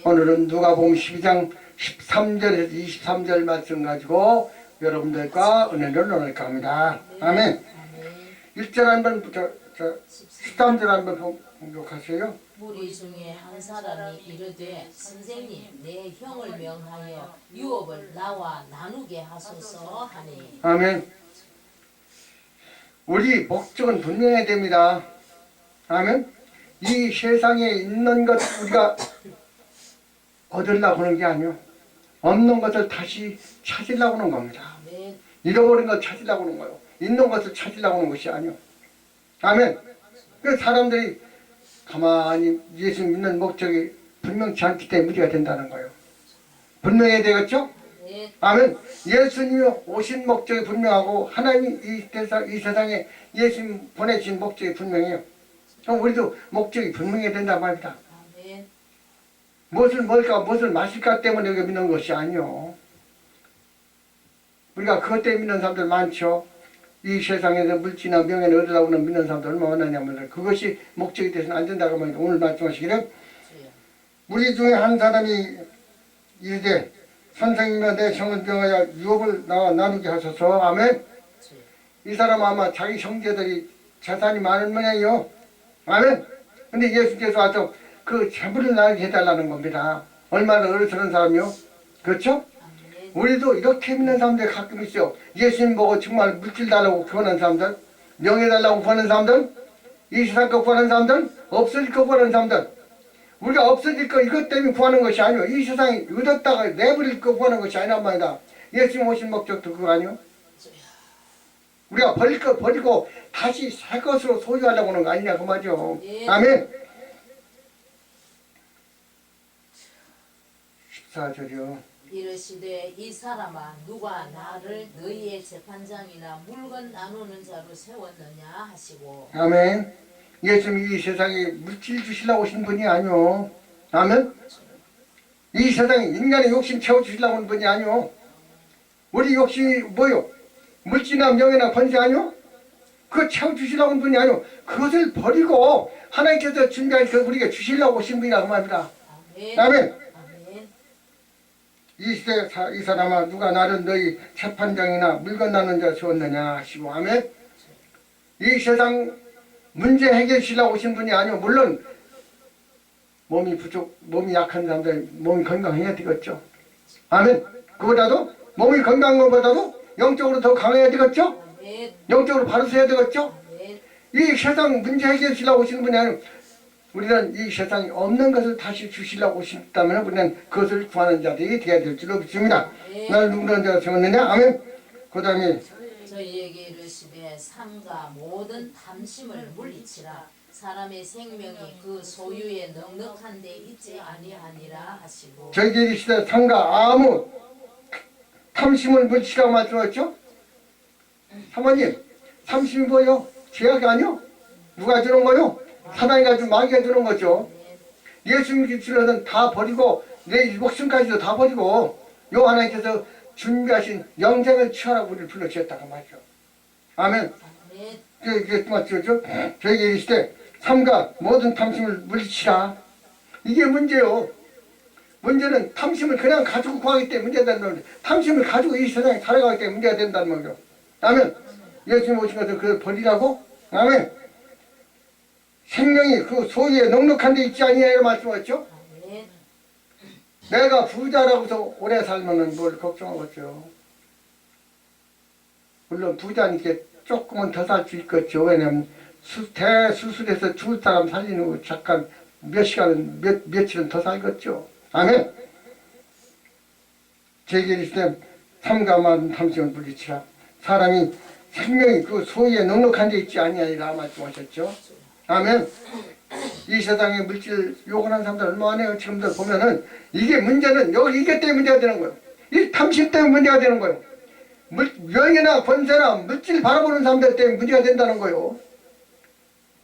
오늘은 누가복음 12장 13절에서 23절 말씀 가지고 여러분들과 은혜를 나눌까 합니다. 아멘. 1절 한번 13절 한번 공독하세요. 무리 중에 한 사람이 이르되 선생님 내 형을 명하여 유업을 나와 나누게 하소서 하니. 아멘. 우리 목적은 분명해야 됩니다. 아멘. 이 세상에 있는 것 우리가 얻으려고 하는 게 아니요, 없는 것을 다시 찾으려고 하는 겁니다. 잃어버린 것 찾으려고 하는 거예요. 있는 것을 찾으려고 하는 것이 아니요. 아멘. 그 사람들이 가만히 예수 믿는 목적이 분명치 않기 때문에 무리가 된다는 거예요. 분명해야 되겠죠? 아멘. 예수님이 오신 목적이 분명하고 하나님이 이 세상에 예수님 보내신 목적이 분명해요. 그럼 우리도 목적이 분명해야 된단 말이다. 무엇을 먹을까 무엇을 마실까 때문에 여기 믿는 것이 아니요. 우리가 그것 때문에 믿는 사람들 많죠. 이 세상에서 물질이나 명예를 얻으려고 믿는 사람들 얼마나 많냐면 그것이 목적이 되서는 안 된다고 합니다. 오늘 말씀하시기를 우리 중에 한 사람이 이르되 선생님아 내 형을 명하여 유업을 나와 나누게 하소서. 아멘. 이 사람은 아마 자기 형제들이 재산이 많은 모양이요. 아멘. 근데 예수께서 와서 그 재물을 나누게 해달라는 겁니다. 얼마나 어리석은 사람이요. 그렇죠? 우리도 이렇게 믿는 사람들이 가끔 있어요. 예수님 보고 정말 물질 달라고 구하는 사람들, 명예 달라고 구하는 사람들, 이 세상 거 구하는 사람들, 없어질 거 구하는 사람들. 우리가 없어질 거 이것 때문에 구하는 것이 아니요, 이 세상이 얻었다가 내버릴 거 구하는 것이 아니란 말이다. 예수님 오신 목적도 그거 아니요. 우리가 버릴 거 버리고 다시 새 것으로 소유하려고 하는 거 아니냐 그 말이죠. 아멘. 14절이요. 이르시되 이 사람아 누가 나를 너희의 재판장이나 물건 나누는 자로 세웠느냐 하시고. 아멘. 예수님이 이 세상에 물질 주시려고 오신 분이 아니오. 아멘. 이 세상에 인간의 욕심 채워주시려고 온 분이 아니오. 우리 욕심이 뭐요? 물질이나 명예나 권세 아니오? 그거 채워주시려고 온 분이 아니오. 그것을 버리고 하나님께서 준비한 그 우리에게 주시려고 오신 분이라고 말합니다. 아멘. 아멘. 이 사람아 누가 나를 너희 재판장이나 물건 나누는 자 세웠느냐 하시고. 아멘. 이 세상 문제 해결시려고 오신 분이 아니오. 물론 몸이 약한 사람들 몸이 건강해야 되겠죠. 아멘. 그보다도 몸이 건강한 것보다도 영적으로 더 강해야 되겠죠. 영적으로 바로 서야 되겠죠. 이 세상 문제 해결시려고 오시는 분이 아니오. 우리는 이 세상에 없는 것을 다시 주시려고 오신다면 우리는 그것을 구하는 자들이 되어야 될 줄로 믿습니다. 나를 누구라는 자가 세웠느냐. 아멘. 그 다음에 저희에게 이르시되 삼가 모든 탐심을 물리치라. 사람의 생명이 그 소유에 넉넉한 데 있지 아니하니라 하시고. 저희에게 이르시되 삼가 아무 탐심을 물리치라고 말씀하셨죠. 사모님 탐심이 뭐요? 죄악이 아니요? 누가 주는 거요? 사단이 가지고 마귀가 주는 거죠. 예수님께 주는 다 버리고 내 목숨까지도 다 버리고 요 하나님께서 준비하신 영생을 취하라고 우리를 불러주셨다고 말이죠. 아멘. 그게 맞죠? 저에게 이르시되 삼가 모든 탐심을 물리치라. 이게 문제요. 문제는 탐심을 그냥 가지고 구하기 때문에 문제가 된다는 거죠. 탐심을 가지고 이 세상에 살아가기 때문에 문제가 된다는 거죠. 아멘. 예수님 오신 것을 그걸 버리라고. 아멘. 생명이 그 소유에 넉넉한 데 있지 아니하여 말씀하셨죠? 내가 부자라고서 오래 살면은 뭘 걱정하겠죠. 물론 부자니까 조금은 더 살 수 있겠죠. 왜냐면 대수술해서 죽을 사람 살리는 거 잠깐 몇 시간은 며칠은 더 살겠죠. 아멘. 제게 이르시되 삼가만 탐심을 물리치라. 사람이 생명이 그 소유에 넉넉한 데 있지 아니하리라 말씀하셨죠. 아멘. 이 세상에 물질 요구하는 사람들 얼마나 많아요. 지금들 보면은 이게 문제는 여기 이게 때문에 문제가 되는 거예요. 이 탐심 때문에 문제가 되는 거예요. 명예나 권세나 물질 바라보는 사람들 때문에 문제가 된다는 거예요.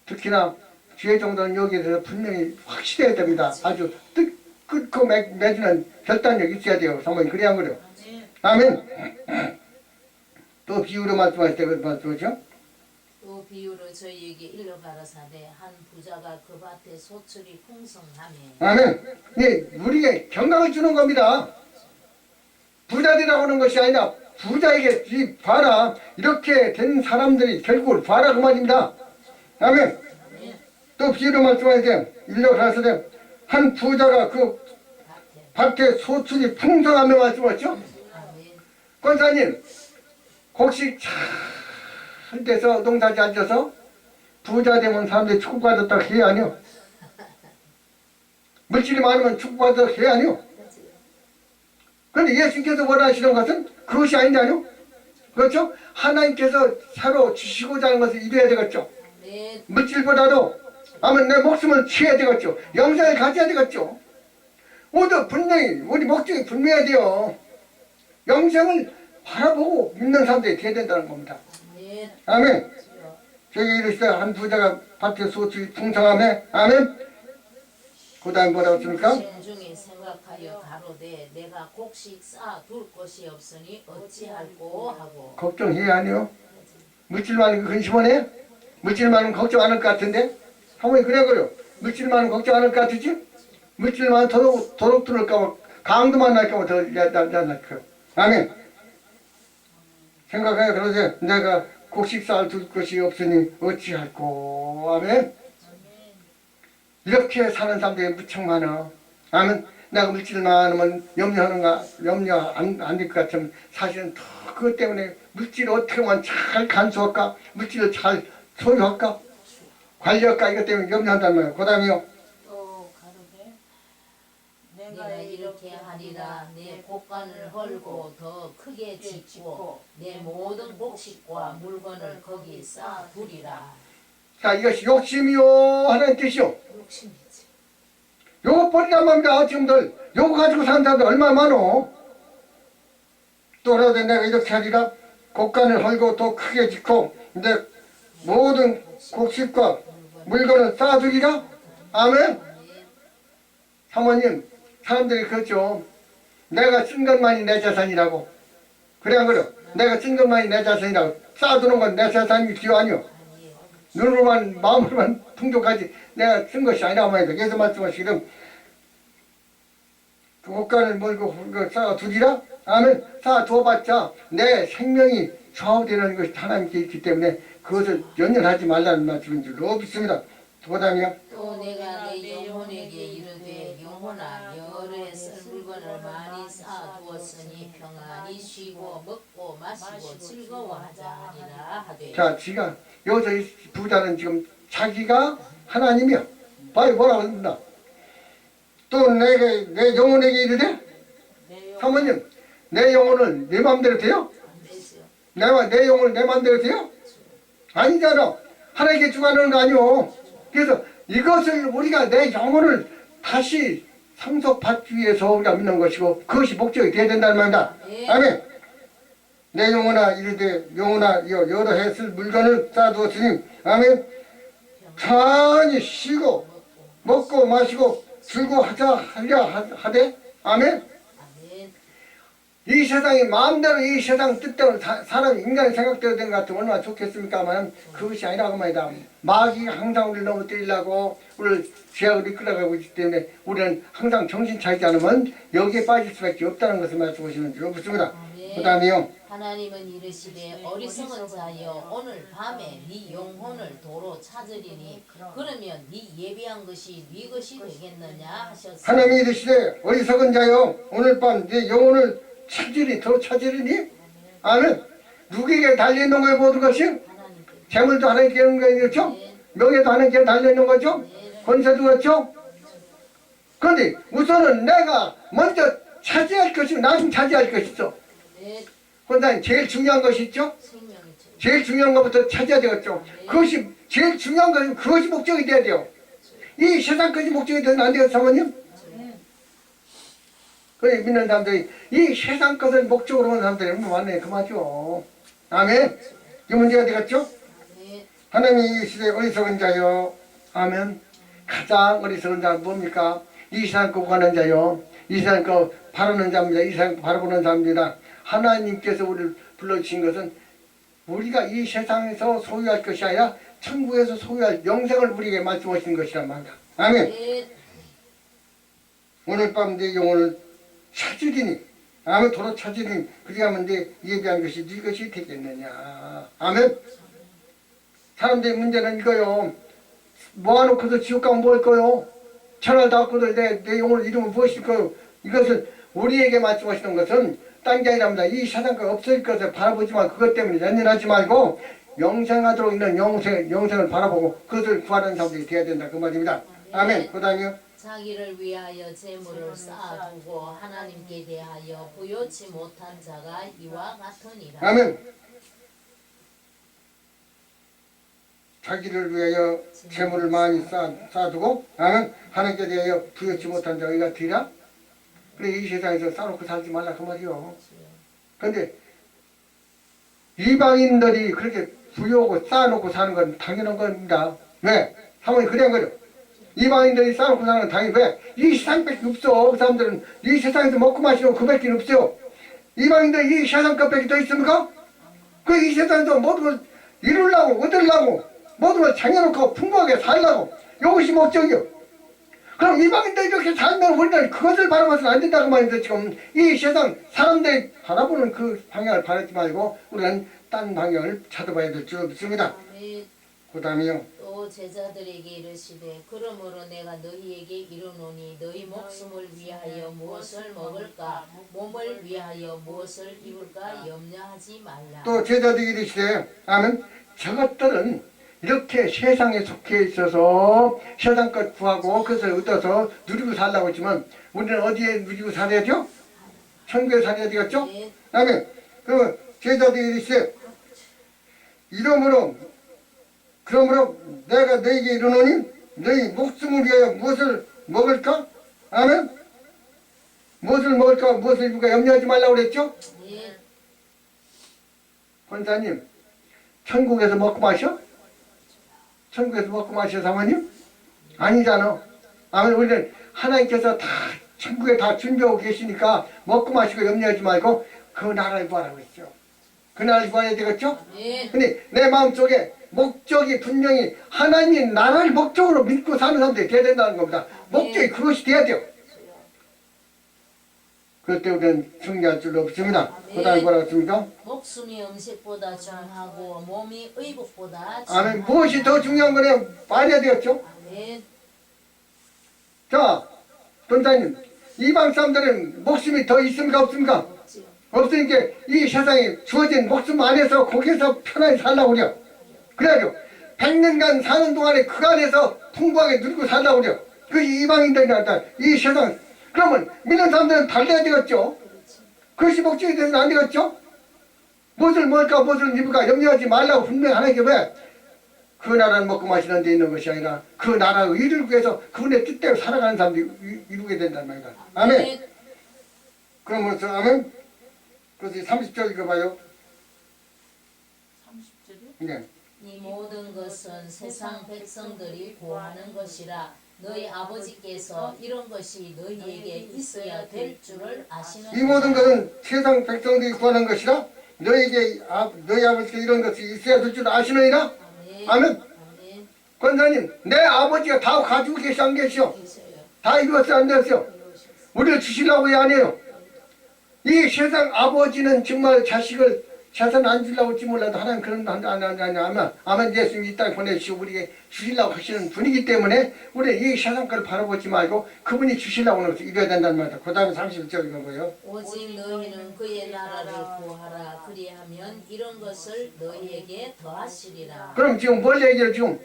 특히나 죄 정도는 여기에 대해서 분명히 확실해야 됩니다. 아주 끊고 매주는 결단력이 있어야 돼요. 사모님 그래야 안 그래요. 아멘. 또 비유로 말씀하실 때 말씀하죠. 또 비유로 저희에게 일러 가라사대 한 부자가 그 밭에 소출이 풍성하며 아멘. 예, 우리에게 건강을 주는 겁니다. 부자들이라고 하는 것이 아니라 부자에게 이 봐라 이렇게 된 사람들이 결국 봐라 그 말입니다. 아멘. 또 비유로 말씀하시되 일러 가라사대 한 부자가 그 밭에 소출이 풍성하며 말씀하셨죠. 아멘. 권사님 혹시 잘 돼서 농사 잘 져서 부자 되면 사람들이 축복받았다 해야 아니요. 물질이 많으면 축복받았다 해야 아니요. 그런데 예수님께서 원하시는 것은 그것이 아니냐요. 그렇죠? 하나님께서 새로 주시고자 하는 것을 이루어야 되겠죠. 아멘. 물질보다도 아멘 내 목숨을 취해야 되겠죠. 영생을 가져야 되겠죠. 모두 분명히 우리 목적이 분명해야 돼요. 영생을 바라보고 믿는 사람들이 돼야 된다는 겁니다. 아멘. 아멘. 저기 이르시되 한 부자가 밭에 소출이 풍성하며 아멘. 그 다음 뭐라고 했습니까? 신중히 생각하여 가로되 내가 곡식 쌓아둘 곳이 없으니 어찌할꼬 하고 걱정해야 하니요. 물질 많은 거 근심하네. 물질 많으면 걱정 안 할 것 같은데 사모님 그래 그래요. 물질 많으면 걱정 안 할 것 같으지? 물질 많으면 도둑 들을까 봐 강도만 날까 봐더 날까. 아멘. 생각해 그러지 내가 곡식 쌓아둘 것이 없으니 어찌할꼬. 아멘. 이렇게 사는 사람들이 무척 많아. 아멘. 내가 물질 많으면 염려 안 될 것 같으면 사실은 더 그것 때문에 물질을 어떻게 하면 잘 간수할까? 물질을 잘 소유할까? 관리할까? 이것 때문에 염려한단 말이야. 그 다음에요. 또 가로되 내가 이렇게 하리라 내 곡간을 헐고 더 크게 짓고 내 모든 곡식과 물건을 거기 쌓아두리라. 자, 이것이 욕심이요 하는 뜻이요. 욕심이지. 요거 버리란 말입니다. 지금들 요거 가지고 사는 사람들 얼마나 많어. 또 그러되 내가 이렇게 하리라 곡간을 헐고 더 크게 짓고 내 모든 곡식과 물건을 쌓아두리라. 아멘. 사모님 사람들이 그렇죠. 내가 쓴 것만이 내 재산이라고. 그래 안 그래요? 내가 쓴 것만이 내 재산이라고. 쌓아두는 건 내 재산이 기호 아니요. 눈으로만 마음으로만 풍족하지 내가 쓴 것이 아니라 말이다. 그래서 말씀하시기를 그 옷간을 몰고 쌓아두리라. 아멘. 쌓아두어봤자 내 생명이 좌우되는 것이 하나님께 있기 때문에 그것을 연연하지 말라는 말씀인 줄로 믿습니다. 그 다음에요. 또 내가 내 영혼에게 이르되 영혼아 여러에 쓸 물건을 많이 쌓아두었으니 평안히 쉬고 먹고 마시고 즐거워하자 하리라 하되. 자, 지가 여기서 이 부자는 지금 자기가 하나님이야. 봐요 뭐라고 합니다. 또 내 영혼에게 이르되 사모님 내 영혼을 내 마음대로 돼요? 안 되죠. 내 영혼을 내 마음대로 돼요? 아니잖아. 하나님께 주관하는 거 아니오. 그래서 이것을 우리가 내 영혼을 다시 상속받기 위해서 우리가 믿는 것이고 그것이 목적이 되어야 된다는 말입니다. 아멘. 내 영혼아 이르되 영혼아 여러 해 쓸 물건을 쌓아두었으니 아멘. 편히 쉬고 먹고 마시고 즐거워하자 하되 아멘. 아멘. 이 세상이 마음대로 이 세상 뜻대로 사람 인간의 생각대로 된 것 같으면 얼마나 좋겠습니까만 그것이 아니라고 말이다. 마귀가 항상 우리를 넘어뜨리려고 우리를 죄악으로 이끌어가고 있기 때문에 우리는 항상 정신 차리지 않으면 여기에 빠질 수밖에 없다는 것을 말씀하시는 줄 믿습니다. 그 다음에요. 하나님은 이르시되 어리석은 자여 오늘 밤에 네 영혼을 도로 찾으리니 그러면 네 예비한 것이 네 것이 되겠느냐 하셨으니. 하나님이 이르시되 어리석은 자여 오늘 밤 네 영혼을 도로 찾으리니 아멘. 누구에게 달려있는 거예요 모든 것이? 하나님께. 재물도 하나님께 있는 거예요. 그렇죠? 명예도 하나님께 달려있는 거죠? 권세도 그렇죠? 그런데 우선은 내가 먼저 차지할 것이 나중 차지할 것이 있어. 네. 권사님 제일 중요한 것이 있죠? 생명이죠. 제일 중요한 것부터 찾아야 되겠죠. 그것이 제일 중요한 것은 그것이 목적이 돼야 돼요. 이 세상까지 목적이 되면 안 돼요, 사모님? 그래 믿는 사람들이 이 세상 것을 목적으로 하는 사람들이 얼마나 많네 그 말이죠. 아멘. 이 문제가 되겠죠? 네. 하나님이 이 시대에 어리석은 자요. 아멘. 가장 어리석은 자는 뭡니까? 이 세상 거 구하는 자요. 이 세상 거 바라는 자입니다. 이 세상 거 바라보는 자입니다. 하나님께서 우리를 불러주신 것은 우리가 이 세상에서 소유할 것이 아니라 천국에서 소유할 영생을 우리에게 말씀하시는 것이란 말이다. 아멘. 네. 오늘 밤 내 영혼을 찾으리니 아멘. 도로 찾으리니 그리하면 내 예비한 것이 네 것이 되겠느냐. 아멘. 사람들의 문제는 이거요. 모아놓고도 지옥 가면 뭘 거요? 천을 다 얻고도 내 영혼을 잃으면 무엇일 거요? 이것을 우리에게 말씀하시는 것은 딴 게 아니랍니다. 이 세상과 없을 것을 바라보지만 그것 때문에 연연하지 말고 영생하도록 있는 영생을 바라보고 그것을 구하는 사람들이 되어야 된다. 그 말입니다. 아멘. 그 다음에요. 자기를 위하여 재물을 쌓아두고 하나님께 대하여 부요치 못한 자가 이와 같으니라. 아멘. 자기를 위하여 재물을 많이 쌓아두고 아멘. 하나님께 대하여 부여치 못한 자가 이가 되라. 그래 이 세상에서 쌓아놓고 살지 말라 그 말이요. 근데 이방인들이 그렇게 부여하고 쌓아놓고 사는 건 당연한 겁니다. 왜? 사모님 그냥 거죠. 이방인들이 쌓아놓고 사는 건 당연히 왜? 이 세상밖에 없어. 그 사람들은 이 세상에서 먹고 마시고 그밖에 없어요. 이방인들이 이 세상 것밖에 더 있습니까? 그 이 세상에서 모든 걸 이루려고 얻으려고 모든 걸 장해놓고 풍부하게 살려고 이것이 목적이요. 그럼 이방인들이 이렇게 살면 우리는 그것을 바라봐서는 안 된다고 말인데 지금 이 세상 사람들이 바라보는 그 방향을 바라지 말고 우리는 딴 방향을 찾아봐야 될 줄 믿습니다. 그 다음에요. 또 제자들에게 이르시되 그러므로 내가 너희에게 이르노니 너희 목숨을 위하여 무엇을 먹을까 몸을 위하여 무엇을 입을까 염려하지 말라. 또 제자들이 이르시되 아멘. 저것들은 이렇게 세상에 속해 있어서 세상 것 구하고 그것을 얻어서 누리고 살라고 했지만 우리는 어디에 누리고 살아야죠? 천국에 살아야 되겠죠? 네. 아멘. 그 제자들이 이르시되 그러므로 내가 너에게 이르노니 너희 목숨을 위하여 무엇을 먹을까? 아멘. 무엇을 먹을까 무엇을 입을까 염려하지 말라고 그랬죠? 네. 권사님 천국에서 먹고 마셔? 천국에서 먹고 마셔 사모님? 아니잖아. 아멘. 우리는 하나님께서 다 천국에 다 준비하고 계시니까 먹고 마시고 염려하지 말고 그 나라를 구하라고 했죠. 그 나라를 구해야 되겠죠? 네. 근데 내 마음속에 목적이 분명히 하나님 나라를 목적으로 믿고 사는 사람들이 돼야 된다는 겁니다. 목적이 그것이 돼야 돼요. 그럴 때 우리는 승리할 줄 없습니다. 그 다음에 뭐라고 했습니까? 목숨이 음식보다 중하고 몸이 의복보다 아멘. 무엇이 더 중요한 거냐 말해야 되겠죠? 아멘. 자, 본사님, 이방 사람들은 목숨이 더 있습니까 없습니까? 없으니까 이 세상에 주어진 목숨 안에서 거기서 편하게 살라고 그래요. 그래야죠. 100년간 사는 동안에 그 안에서 풍부하게 누리고 살라고 그래요. 그 이방인들이 나타 이 세상. 그러면 믿는 사람들은 달려야 되겠죠. 그것이 목적이 되면 안 되겠죠. 무엇을 먹을까 무엇을 입을까 염려하지 말라고 분명히 하나님께 왜? 그 나라를 먹고 마시는 데 있는 것이 아니라 그 나라의 일을 위해서 그분의 뜻대로 살아가는 사람들이 이루게 된다는 말이다. 아멘. 그러면서 아멘. 그래서 30절 읽어봐요. 30절이요? 네. 이 모든 것은 세상 백성들이 구하는 것이라 너희 아버지께서 이런 것이 너희에게 있어야 될 줄을 아시는 이 모든 것은 세상 백성들이 구하는 것이라 너희 아버지께 이런 것이 있어야 될 줄 아시느니라. 아멘. 아멘. 권사님, 내 아버지가 다 가지고 계시 안 계시오? 계셔요. 다 이루었어 안 되었어? 우리를 주시려고 해 안 해요? 이 세상 아버지는 정말 자식을 재산 안 주려고 할지 몰라도 하나님 그런 아멘 예수님이 이 땅에 보내주시고 우리에게 주시려고 하시는 분이기 때문에 우리 이 세상 걸 바라보지 말고 그분이 주시려고 하는 것을 이뤄야 된다는 말이다. 그 다음에 31절 이건 뭐예요? 오직 너희는 그의 나라를 구하라 그리하면 이런 것을 너희에게 더하시리라. 그럼 지금 뭘 얘기해요 지금?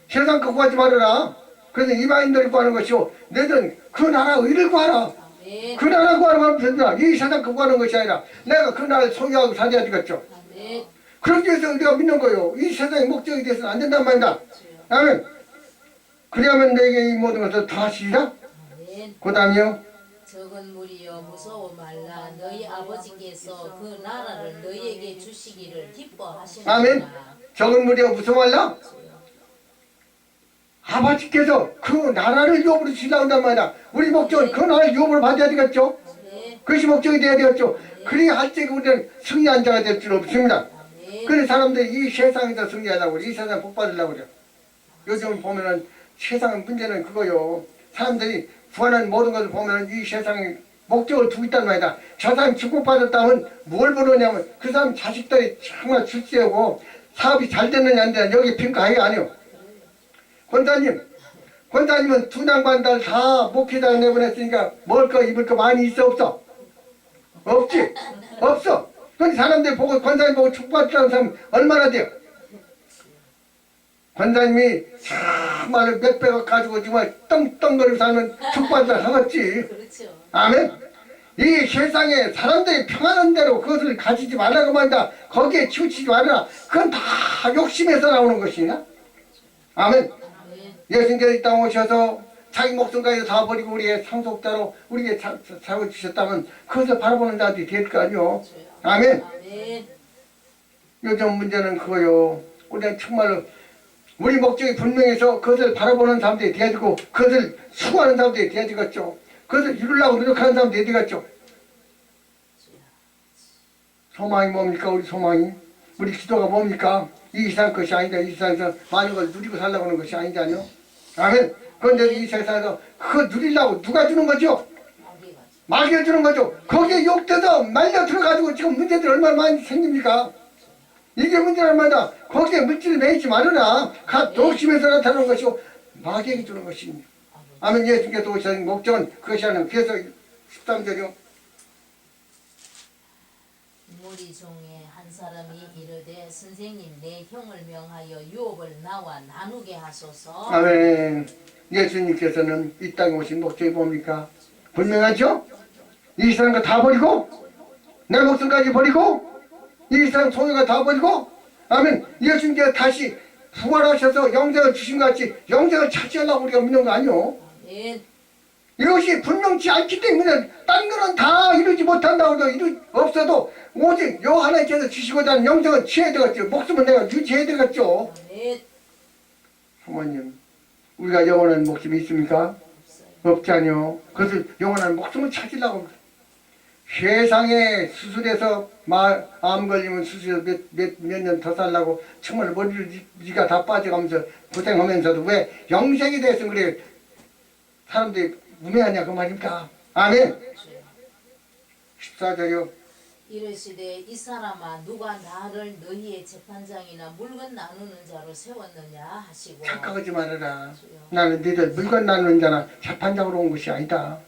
세상 거 구하지 말아라. 그래서 이방인들이 구하는 것이요. 너희는 그 나라 의를 구하라. 아멘. 그 나라 구하는 것은 이 세상 거 구하는 것이 아니라 내가 그 나라를 소유하고 살아야 되겠죠. 아멘. 그렇게 해서 우리가 믿는 거예요. 이 세상의 목적이 돼서는 안 된단 말이다. 아멘. 그러면 너에게 이 모든 것을 다 하시리라. 아멘. 그 다음이요. 적은 무리여 무서워 말라 너희 아버지께서 그 나라를 너희에게 주시기를 기뻐하시느니라. 아멘. 적은 무리여 무서워 말라. 아버지께서 그 나라를 유업으로 주시려고 한단 말이야. 우리 목적은 그 나라를 유업으로 받아야 되겠죠. 네. 그것이 목적이 돼야 되겠죠. 그래야 할 적에 우리는 승리한 자가 될 줄 없습니다. 아멘. 그래서 사람들이 이 세상에서 승리하려고 그래. 이 세상 복 받으려고 그래. 요즘 보면은 세상 문제는 그거요. 사람들이 구하는 모든 것을 보면은 이 세상에 목적을 두고 있단 말이다. 저 사람 축복받았다면 뭘 보느냐면 그 사람 자식들이 정말 출세하고 사업이 잘 됐느냐 안 되느냐 여기 평가하기가 아니요. 권사님은 두 양반들 다 목회자 내보냈으니까 먹을 거 입을 거 많이 있어 없어? 없지? 없어. 근데 사람들 보고 권사님 보고 축복받았다는 사람 얼마나 돼요? 권사님이 정말 몇백억 가지고 정말 떵떵거리고 사는 축복받았다 하겠지. 그렇죠. 아멘. 이 세상에 사람들이 평안한 대로 그것을 가지지 말라고 한다. 거기에 치우치지 말아라. 그건 다 욕심에서 나오는 것이냐? 아멘. 아멘. 예수님께서 이 땅 오셔서 자기 목숨까지 다 버리고 우리의 상속자로 우리에게 살고 주셨다면 그것을 바라보는 자들이 될 거 아니요. 아멘. 아멘. 요즘 문제는 그거요. 우리는 정말로 우리 목적이 분명해서 그것을 바라보는 사람들이 되어지고 그것을 수고하는 사람들이 되어지겠죠. 그것을 이루려고 노력하는 사람들이 되어지겠죠. 소망이 뭡니까? 우리 소망이? 우리 기도가 뭡니까? 이 세상 것이 아니다. 이 세상에서 많은 걸 누리고 살려고 하는 것이 아니잖아요. 아멘. 그런데 이 세상에서 그거 누리려고 누가 주는 거죠? 마귀가 주는 거죠. 거기에 욕돼서 말려 들어가지고 지금 문제들이 얼마나 많이 생깁니까? 이게 문제란 말이다. 거기에 물질을 매이지 말아라. 독심에서 나타나는 것이고 마귀에게 주는 것입니다. 아멘. 예수님께서 오신 목적은 그것이 아니라 그래서 13절이요. 무리 중에 한 사람이 이르되 선생님 내 형을 명하여 유업을 나와 나누게 하소서. 아멘. 예수님께서는 이 땅에 오신 목적이 뭡니까? 분명하죠? 이 세상 거 다 버리고 내 목숨까지 버리고 이 세상 소유가 다 버리고 아멘. 예수님께서 다시 부활하셔서 영생을 주신 것 같이 영생을 차지하려고 우리가 믿는 거 아니오? 아멘. 이것이 분명치 않기 때문에 딴 거는 다 이루지 못한다고 해도 없어도 오직 요 하나님께서 주시고자 하는 영생을 취해야 되겠죠. 목숨은 내가 유지해야 되겠죠. 아멘. 사모님, 우리가 영원한 목숨이 있습니까? 없지 않요. 그것을 영원한 목숨을 찾으려고 세상에 수술해서 암 걸리면 수술해서 몇 년 더 살라고 정말 머리가 다 빠져가면서 고생하면서도 왜 영생에 대해서 그래 사람들이 무매하냐 그 말입니까? 아멘. 14절이요. 이르시되 이 사람아 누가 나를 너희의 재판장이나 물건 나누는 자로 세웠느냐 하시고. 착각하지 말아라. 나는 너희들 물건 나누는 자나 재판장으로 온 것이 아니다.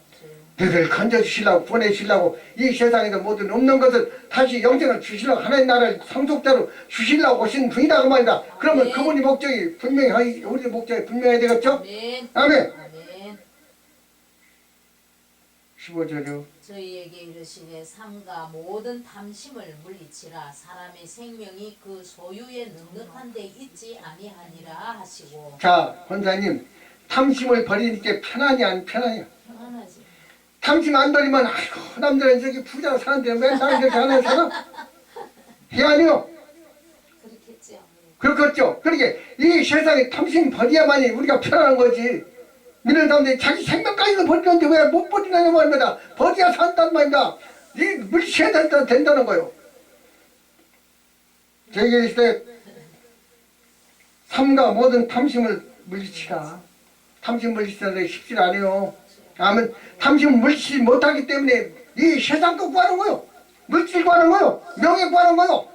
너희들 건져주시려고 보내주시려고 이 세상에서 모든 없는 것을 다시 영생을 주시려고 하나님 나라를 상속자로 주시려고 오신 분이다 그 말이다. 그러면 아멘. 그분이 목적이 분명히 우리 목적이 분명해야 되겠죠? 아멘. 아멘. 아멘. 15절이요. 저희에게 이르시되 삼가 모든 탐심을 물리치라. 사람의 생명이 그 소유에 넉넉한 데 있지 아니하니라 하시고. 자, 권사님, 탐심을 버리니까 편하냐 안 편하냐? 편안하지. 탐심 안 버리면 아이고 남들은 저기 부자 사는데 왜 나는 이렇게 하는 사람? 이 아니요. 그렇겠지 아무래도. 그렇겠죠. 그러니까 이 세상에 탐심 버려야만이 우리가 편안한 거지. 이런 사람들이 자기 생명까지도 버리는데 왜 못 버리냐는 말입니다. 버려야 산단 말입니다. 이 물리쳐야 된다는 거요. 저에게 있을 때 삼가 모든 탐심을 물리치라. 탐심 물리치는 게 쉽지 않아요. 아멘. 탐심을 물리치지 못하기 때문에 이 세상 거 구하는 거요. 물질 구하는 거요. 명예 구하는 거요.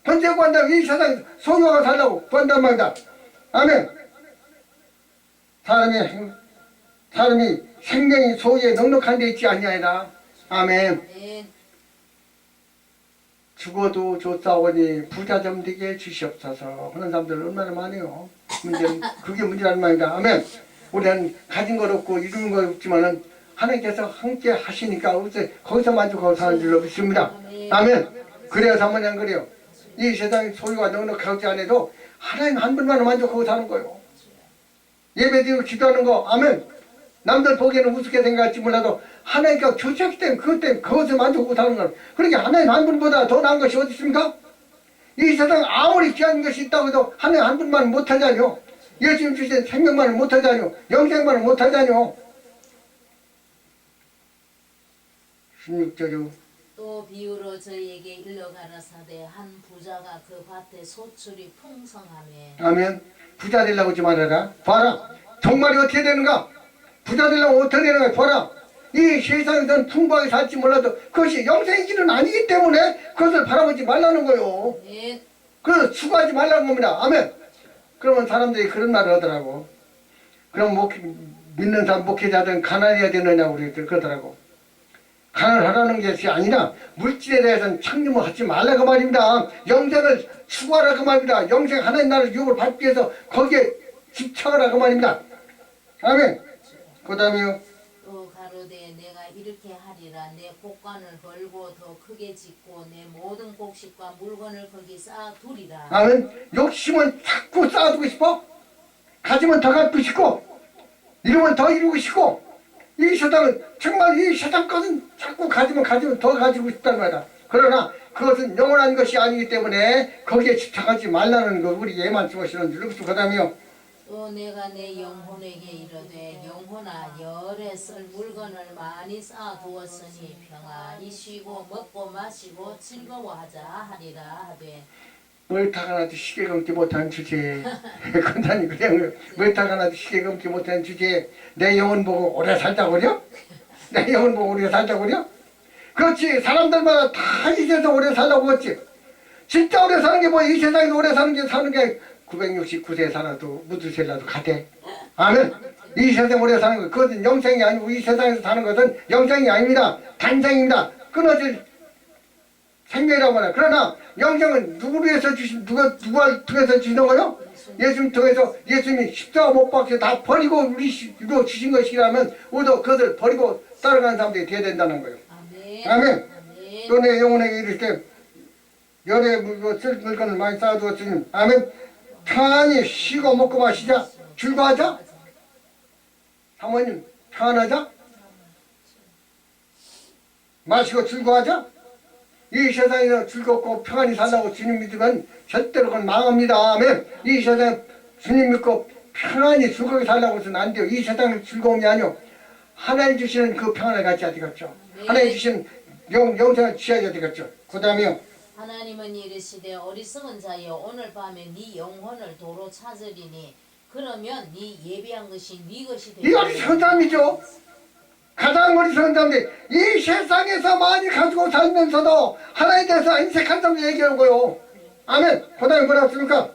번제 구한다고 이 세상 소유하고 살라고 구한단 말이다. 아멘. 사람이 생명이 소유에 넉넉한 데 있지 아니하리라. 아멘. 아멘. 죽어도 좋사오니 부자 좀 되게 주시옵소서 하는 사람들 얼마나 많아요. 문제는 그게 문제란 말이다. 아멘. 우리는 가진 것 없고 이루는 것 없지만은 하나님께서 함께 하시니까 거기서 만족하고 사는 줄로 믿습니다. 아멘. 그래야 사모님 그래요. 이 세상에 소유가 넉넉하지 않아도 하나님 한 분만 만족하고 사는 거예요. 예배드리고 기도하는 거 아멘. 남들 보기에는 우습게 생각할지 몰라도 하나님과 교제하기 때문에 그것 때문에 그것에 만족하고 사는 거예요. 그러니까 하나님 한 분보다 더 나은 것이 어디 있습니까? 이 세상 아무리 귀한 것이 있다고 해도 하나님 한 분만 못하자뇨. 예수님 주신 생명만을 못하자뇨. 영생만을 못하자뇨. 16절이요. 또 비유로 저희에게 일러 가라사대 한 부자가 그 밭에 소출이 풍성하매 아멘. 부자 되려고 하지 말아라. 봐라. 정말이 어떻게 되는가? 부자 되려면 어떻게 되는가? 봐라. 이 세상에서는 풍부하게 살지 몰라도 그것이 영생의 길은 아니기 때문에 그것을 바라보지 말라는 거요. 아멘. 그래서 추구하지 말라는 겁니다. 아멘. 그러면 사람들이 그런 말을 하더라고. 그럼 믿는 사람 목회자들은 가난해야 되느냐고 그러더라고. 가난하라는 것이 아니라 물질에 대해서는 창념을 하지 말라고 말입니다. 영생을 추구하라고 말입니다. 영생 하나님 나라를 유업을 받기 위해서 거기에 집착하라고 말입니다. 아멘. 그 다음에요. 또 가로되 내가 이렇게 하리라 내 곡간을 벌고 더 크게 짓고 내 모든 곡식과 물건을 거기 쌓아두리라. 아멘. 욕심은 자꾸 쌓아두고 싶어. 가지면 더 갖고 싶고 이루면 더 이루고 싶고 이 세상은 정말 이 세상 것은 자꾸 가지면 더 가지고 싶단 말이야. 그러나 그것은 영원한 것이 아니기 때문에 거기에 집착하지 말라는 거 우리에게 말씀하시는 줄. 그 다음에요. 또 내가 내 영혼에게 이르되 영혼아 열에 쓸 물건을 많이 쌓아두었으니 평안히 쉬고 먹고 마시고 즐거워하자 하리라 하되 멀타가 나도 시계 감지 못한 주제에 건단이 그냥 멀타가 나도 시계 감지 못한 주제에 내 영혼 보고 오래 살자고 그려? 내 영혼 보고 오래 살자고 그려? 그렇지. 사람들마다 다 이 세상 오래 살라고 그랬지. 진짜 오래 사는 게 뭐 이 세상에서 오래 사는 게 969세 살아도 무드셀라도 가대. 아멘. 이 세상 오래 사는 거 그것은 영생이 아니고 이 세상에서 사는 것은 영생이 아닙니다. 단생입니다. 끊어질 생명이라고 말해. 그러나 영생은 누구를 위해서 누가 통해서 주시는 거요? 예수님 통해서 예수님이 십자가 못 박혀 다 버리고 우리로 주신 것이라면 우리도 그것을 버리고 따라가는 사람들이 되어야 된다는 거예요. 아멘. 아멘. 아멘. 또 내 영혼에게 이르시되 열에 쓸 물건을 많이 쌓아두었으니 아멘. 편안히 쉬고 먹고 마시자. 즐거워하자. 사모님 편안하자. 마시고 즐거워하자. 이 세상에서 즐겁고 평안히 살라고 주님 믿으면 절대로 그건 망합니다. 아멘. 이 세상에 주님 믿고 평안히 즐겁게 살라고 해서는 안 돼요. 이 세상의 즐거움이 아니요. 하나님 주시는 그 평안을 가져야 되겠죠. 하나님 주시는 영생을 취해야 되겠죠. 그 다음에요. 하나님은 이르시되 어리석은 자여 오늘 밤에 네 영혼을 도로 찾으리니 그러면 네 예비한 것이 네 것이 이 어리석은 사람이죠. 가장 어리석은 사람인데 이 세상에서 많이 가지고 살면서도 하나님에 대해서 인색한 사람들 얘기하는 거요. 아멘. 그 다음에 뭐라 했습니까?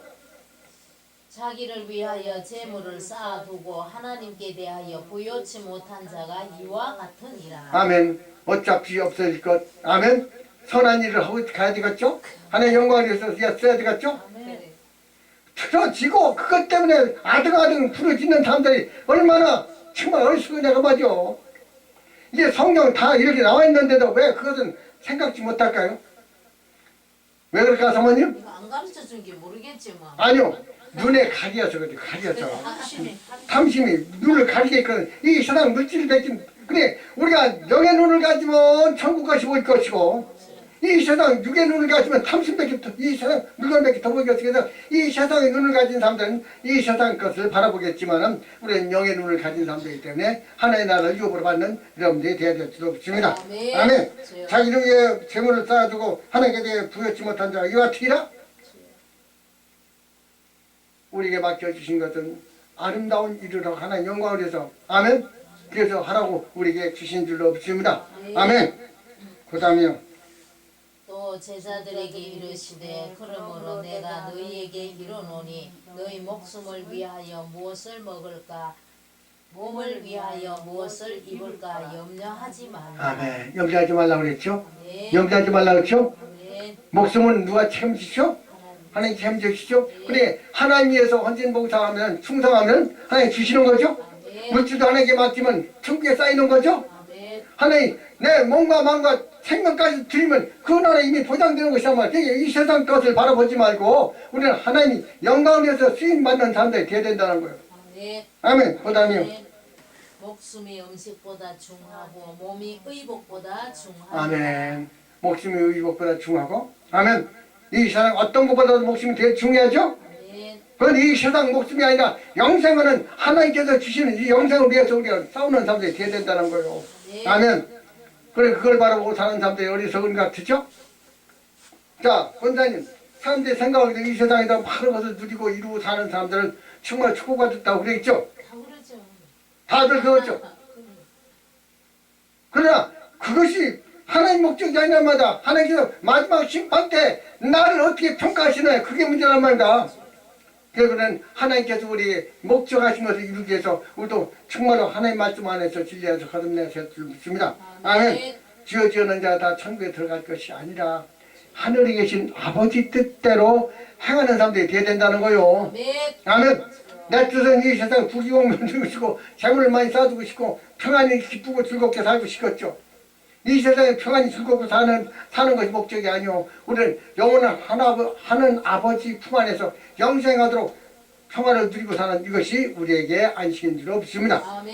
자기를 위하여 재물을 쌓아두고 하나님께 대하여 부요치 못한 자가 이와 같으니라. 아멘. 어차피 없어질 것. 아멘. 선한 일을 하고 가야 되겠죠? 하나님 영광을 위해서 써야 되겠죠? 네. 틀어지고 그것 때문에 아등아등 부러지는 사람들이 얼마나 정말 어리석으냐고 말이죠. 이게 성경 다 이렇게 나와 있는데도 왜 그것은 생각지 못할까요? 왜 그럴까 사모님? 이거 안 가르쳐 준 게 모르겠지만 아니요. 눈에 가리어서 그래. 가리어서. 탐심이 탐심이 눈을 가리게 있거든. 이 세상 물질을 맺힌 그래 우리가 영의 눈을 가지면 천국 것이 보일 것이고 이 세상 육의 눈을 가지면 탐심밖에 이 세상 물건밖에 더 보일 것이고 그래서 이 세상의 눈을 가진 사람들은 이 세상 것을 바라보겠지만은 우리는 영의 눈을 가진 사람들이기 때문에 하나의 나라를 유업으로 받는 여러분들이 되어야 될 수도 없습니다. 아멘. 아멘. 자기를 위해 재물을 쌓아두고 하나님께 대해 부여치 못한 자가 이와 같으리라. 우리에게 맡겨주신 것은 아름다운 일으로 하나님 영광을 위해서 아멘. 그래서 하라고 우리에게 주신 줄로 믿습니다. 아멘. 그 다음에요. 또 제자들에게 이르시되 그러므로 내가 너희에게 이르노니 너희 목숨을 위하여 무엇을 먹을까 몸을 위하여 무엇을 입을까 염려하지 말라. 아멘. 염려하지 말라고 그랬죠? 네. 염려하지 말라고 그랬죠? 아멘. 목숨은 누가 책임지죠? 하나님 책임지시죠? 그래 하나님 위해서 헌신봉사하면 충성하면 하나님 주시는 거죠? 아멘. 물질도 하나님께 맡기면 천국에 쌓이는 거죠? 아멘. 하나님 내 몸과 마음과 생명까지 드리면 그 나라 이미 보장되는 것이란 말이야. 이 세상 것을 바라보지 말고 우리는 하나님이 영광을 위해서 쓰임받는 사람들이 되어야 된다는 거예요. 아멘. 아멘. 그 다음에요. 아멘. 목숨이 음식보다 중하고 몸이 의복보다 중하다. 아멘. 목숨이 의복보다 중하고 아멘. 이 세상 어떤 것보다도 목숨이 되게 중요하죠? 아멘. 그건 이 세상 목숨이 아니라 영생은 하나님께서 주시는 이 영생을 위해서 우리가 싸우는 사람들이 되어야 된다는 거예요. 아멘. 그 그래 그걸 바라보고 사는 사람들이 어리석은 것 같으죠? 자, 권사님, 사람들이 생각하기도 이 세상에다 많은 것을 누리고 이루고 사는 사람들은 정말 축복받았다고 그랬죠? 다 그러죠. 다들 그렇죠. 그러나 그것이 하나님 목적이 아니란 말이다. 하나님께서 마지막 심판 때 나를 어떻게 평가하시느냐, 그게 문제란 말이다. 그러면 하나님께서 우리 목적하신 것을 이루기 위해서 우리도 정말로 하나님 말씀 안에서 진리에서 거듭내서 줍니다. 아멘. 지어지는 자 다 천국에 들어갈 것이 아니라 하늘에 계신 아버지 뜻대로 행하는 사람들이 되어야 된다는 거요. 아멘. 내 뜻은 이 세상 부귀공을 누리고 싶고 재물을 많이 쌓아두고 싶고 평안히 기쁘고 즐겁게 살고 싶었죠. 이 세상에 평안히 즐겁고 사는 것이 목적이 아니오. 우리는 영원한 하는 아버지 품 안에서 영생하도록 평안을 누리고 사는 이것이 우리에게 안식인 줄 없습니다.